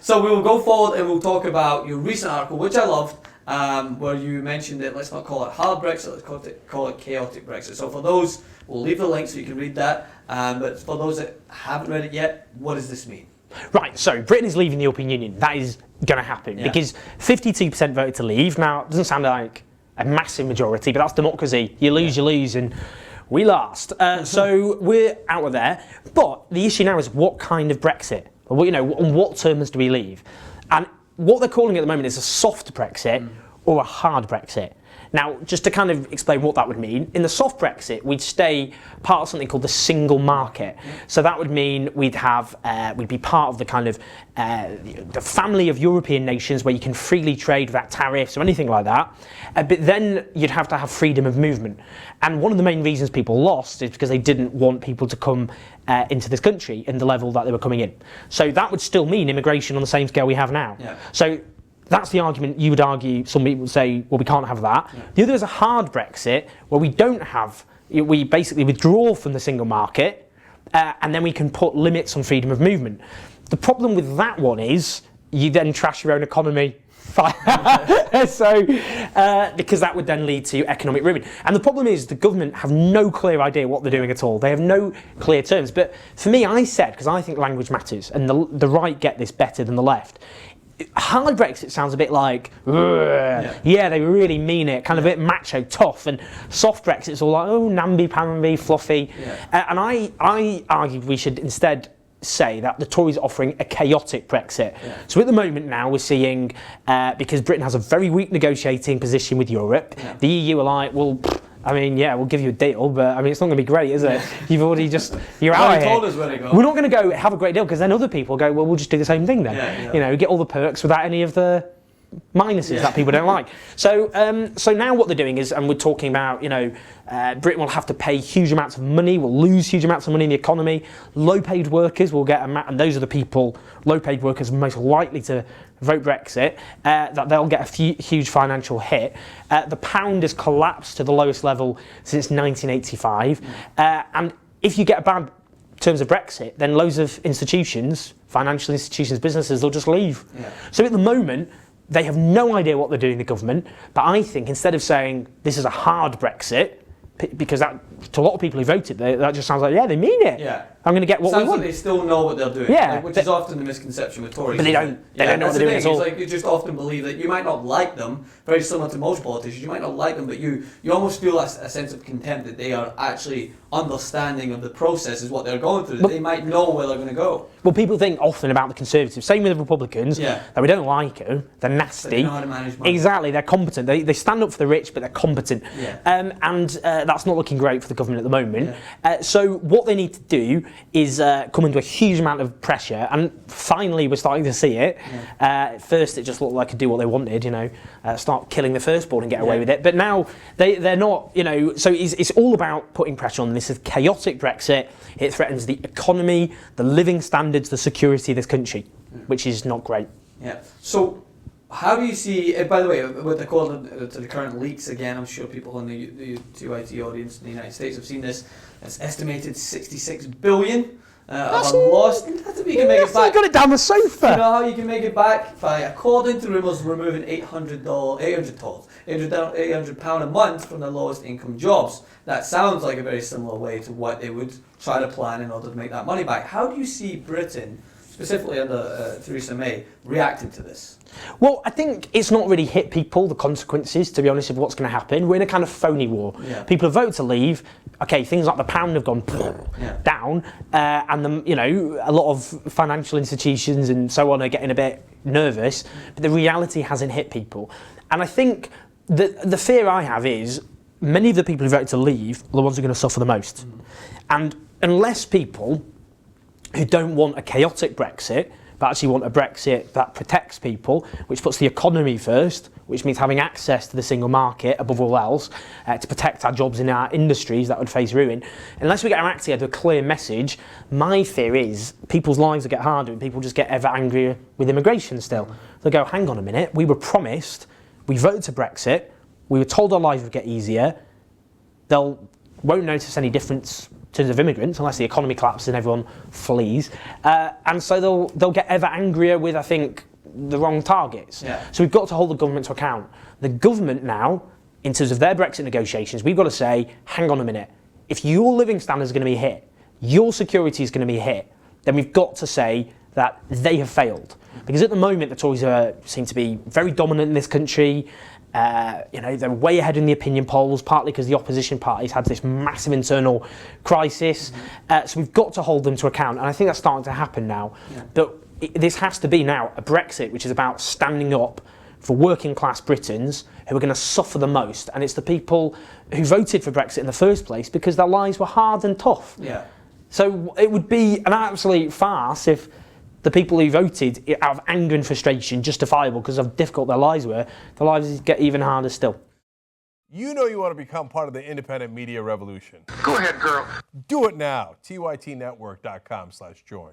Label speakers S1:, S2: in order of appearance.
S1: So we will go forward and we'll talk about your recent article, which I loved, where you mentioned that let's not call it hard Brexit, let's call it chaotic Brexit. So for those, we'll leave the link so you can read that. But for those that haven't read it yet, what does this mean?
S2: Right, so Britain is leaving the European Union. That is going to happen because 52% voted to leave. Now, it doesn't sound like a massive majority, but that's democracy. You lose, and we last. So we're out of there. But the issue now is what kind of Brexit? Or, on what terms do we leave? And what they're calling it at the moment is a soft Brexit or a hard Brexit. Now, just to kind of explain what that would mean, in the soft Brexit, we'd stay part of something called the single market. So that would mean we'd be part of the kind of the family of European nations where you can freely trade without tariffs or anything like that. But then you'd have to have freedom of movement. And one of the main reasons people lost is because they didn't want people to come into this country in the level that they were coming in. So that would still mean immigration on the same scale we have now. Yeah. So that's the argument you would argue. Some people would say, well, we can't have that. Yeah. The other is a hard Brexit, where we basically withdraw from the single market, and then we can put limits on freedom of movement. The problem with that one is you then trash your own economy. Because that would then lead to economic ruin. And the problem is the government have no clear idea what they're doing at all. They have no clear terms. But for me, I said, because I think language matters, and the right get this better than the left, hard Brexit sounds a bit like, yeah, they really mean it, kind of a bit macho, tough, and soft Brexit's all like, oh, namby-pamby, fluffy. And I argued we should instead say that the Tories are offering a chaotic Brexit. So at the moment now we're seeing, because Britain has a very weak negotiating position with Europe, the EU are like, well, I mean, yeah, we'll give you a deal, but I mean, it's not going to be great, is it? You've already you're out of here.
S1: Told us where to go.
S2: We're not going to go have a great deal, because then other people go, well, we'll just do the same thing then. Get all the perks without any of the minuses that people don't like. So now what they're doing is, and we're talking about, Britain will have to pay huge amounts of money, will lose huge amounts of money in the economy. Low-paid workers will get, and those are the people, low-paid workers most likely to vote Brexit, that they'll get a huge financial hit. The pound has collapsed to the lowest level since 1985. And if you get a bad terms of Brexit, then loads of institutions, financial institutions, businesses, they'll just leave. So at the moment, they have no idea what they're doing, the government, but I think instead of saying this is a hard Brexit, because that, to a lot of people who voted, that just sounds like, yeah, they mean it. I'm going to get what we want.
S1: Sounds like they still know what they're doing, which is often the misconception with Tories.
S2: But they don't know what they're doing at all.
S1: It's like you just often believe that you might not like them, very similar to most politicians, you might not like them, but you almost feel a sense of contempt that they are actually understanding of the process is what they're going through, that they might know where they're going to go.
S2: Well, people think often about the Conservatives, same with the Republicans, that we don't like them, they're nasty.
S1: They know how to manage money.
S2: Exactly, they're competent. They stand up for the rich, but they're competent. And that's not looking great for the government at the moment. So what they need to do is come under a huge amount of pressure, and finally we're starting to see it. At first it just looked like they could do what they wanted, start killing the firstborn and get away with it. But now they're not, so it's all about putting pressure on. This is chaotic Brexit. It threatens the economy, the living standards, the security of this country, which is not great.
S1: So how do you see, by the way, with the call to the current leaks again, I'm sure people in the TYT audience in the United States have seen this. It's estimated 66 billion of a loss. That's if you can make it back.
S2: You got it down the sofa.
S1: You know how you can make it back? By, according to rumours, removing £800 a month from the lowest income jobs. That sounds like a very similar way to what they would try to plan in order to make that money back. How do you see Britain, specifically under Theresa May, reacting to this?
S2: Well, I think it's not really hit people, the consequences, to be honest, of what's going to happen. We're in a kind of phony war. People have voted to leave. Okay, things like the pound have gone down, and a lot of financial institutions and so on are getting a bit nervous, but the reality hasn't hit people. And I think the fear I have is many of the people who voted to leave are the ones who are going to suffer the most. And unless people who don't want a chaotic Brexit, but actually want a Brexit that protects people, which puts the economy first, which means having access to the single market above all else, to protect our jobs in our industries that would face ruin. Unless we get our act together, a clear message, my fear is people's lives will get harder and people just get ever angrier with immigration still. They'll go, hang on a minute, we were promised, we voted to Brexit, we were told our lives would get easier, they won't notice any difference terms of immigrants, unless the economy collapses and everyone flees. And so they'll get ever angrier with, I think, the wrong targets.
S1: Yeah.
S2: So we've got to hold the government to account. The government now, in terms of their Brexit negotiations, we've got to say, hang on a minute, if your living standards are going to be hit, your security is going to be hit, then we've got to say that they have failed. Because at the moment, the Tories seem to be very dominant in this country. They're way ahead in the opinion polls, partly because the opposition parties had this massive internal crisis. So we've got to hold them to account. And I think that's starting to happen now.
S1: Yeah.
S2: That this has to be now a Brexit, which is about standing up for working class Britons who are going to suffer the most. And it's the people who voted for Brexit in the first place because their lives were hard and tough.
S1: Yeah.
S2: So it would be an absolute farce if the people who voted out of anger and frustration, justifiable because of how difficult their lives were, their lives get even harder still.
S3: You know you want to become part of the independent media revolution.
S4: Go ahead, girl.
S3: Do it now. tytnetwork.com/join.